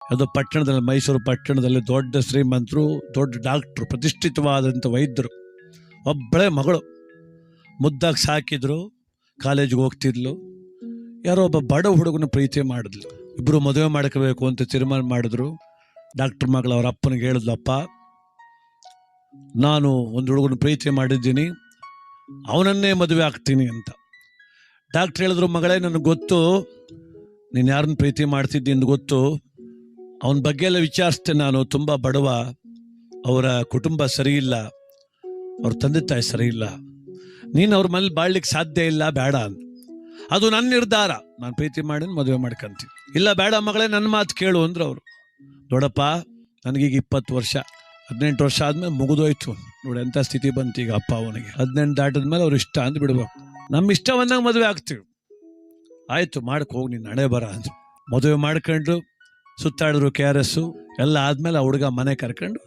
ಅದು ಪಟ್ಟಣದಲ್ಲಿ, ಮೈಸೂರು ಪಟ್ಟಣದಲ್ಲಿ ದೊಡ್ಡ ಶ್ರೀಮಂತರು, ದೊಡ್ಡ ಡಾಕ್ಟ್ರು, ಪ್ರತಿಷ್ಠಿತವಾದಂಥ ವೈದ್ಯರು. ಒಬ್ಬಳೇ ಮಗಳು, ಮುದ್ದಾಗಿ ಸಾಕಿದ್ರು, ಕಾಲೇಜಿಗೆ ಹೋಗ್ತಿದ್ಲು. ಯಾರೋ ಒಬ್ಬ ಬಡ ಹುಡುಗನ ಪ್ರೀತಿ ಮಾಡಿದ್ಲು. ಇಬ್ಬರು ಮದುವೆ ಮಾಡ್ಕೋಬೇಕು ಅಂತ ತೀರ್ಮಾನ ಮಾಡಿದ್ರು. ಡಾಕ್ಟ್ರ್ ಮಗಳು ಅವ್ರ ಅಪ್ಪನಿಗೆ ಹೇಳಿದ್ಲು, ಅಪ್ಪ ನಾನು ಒಂದು ಹುಡುಗನ ಪ್ರೀತಿ ಮಾಡಿದ್ದೀನಿ, ಅವನನ್ನೇ ಮದುವೆ ಆಗ್ತೀನಿ ಅಂತ. ಡಾಕ್ಟ್ರ್ ಹೇಳಿದ್ರು, ಮಗಳೇ ನನಗೆ ಗೊತ್ತು ನೀನು ಯಾರನ್ನ ಪ್ರೀತಿ ಮಾಡ್ತಿದ್ದೀನಿ ಗೊತ್ತು, ಅವನ ಬಗ್ಗೆ ಎಲ್ಲ ವಿಚಾರಿಸ್ತೆ ನಾನು, ತುಂಬ ಬಡವ, ಅವರ ಕುಟುಂಬ ಸರಿ ಇಲ್ಲ, ಅವ್ರ ತಂದೆ ತಾಯಿ ಸರಿ ಇಲ್ಲ, ನೀನು ಅವ್ರ ಮನೇಲಿ ಬಾಳ್ಲಿಕ್ಕೆ ಸಾಧ್ಯ ಇಲ್ಲ, ಬೇಡ ಅಂತ. ಅದು ನನ್ನ ನಿರ್ಧಾರ, ನಾನು ಪ್ರೀತಿ ಮಾಡಿ ಮದುವೆ ಮಾಡ್ಕೊಂತೀನಿ. ಇಲ್ಲ ಬೇಡ ಮಗಳೇ, ನನ್ನ ಮಾತು ಕೇಳು ಅಂದ್ರು ಅವರು. ನೋಡಪ್ಪ ನನಗೀಗ 20 ವರ್ಷ, 18 ವರ್ಷ ಆದ್ಮೇಲೆ ಮುಗಿದೋಯ್ತು. ನೋಡಿ ಎಂಥ ಸ್ಥಿತಿ ಬಂತು ಈಗ ಅಪ್ಪ ಅವನಿಗೆ. 18 ದಾಟಿದ್ಮೇಲೆ ಅವ್ರು ಇಷ್ಟ ಅಂತ ಬಿಡ್ಬೇಕು, ನಮ್ಮ ಇಷ್ಟವನ್ನಾಗ ಮದುವೆ ಆಗ್ತೀವಿ. ಆಯ್ತು ಮಾಡಕ್ಕೆ ಹೋಗಿ ನೀನು ಹಣೆ ಬರ ಅಂದ್ರು. ಮದುವೆ ಮಾಡ್ಕೊಂಡು ಸುತ್ತಾಡಿದ್ರು KRS ಎಲ್ಲ ಆದ್ಮೇಲೆ ಆ ಹುಡುಗ ಮನೆ ಕರ್ಕೊಂಡು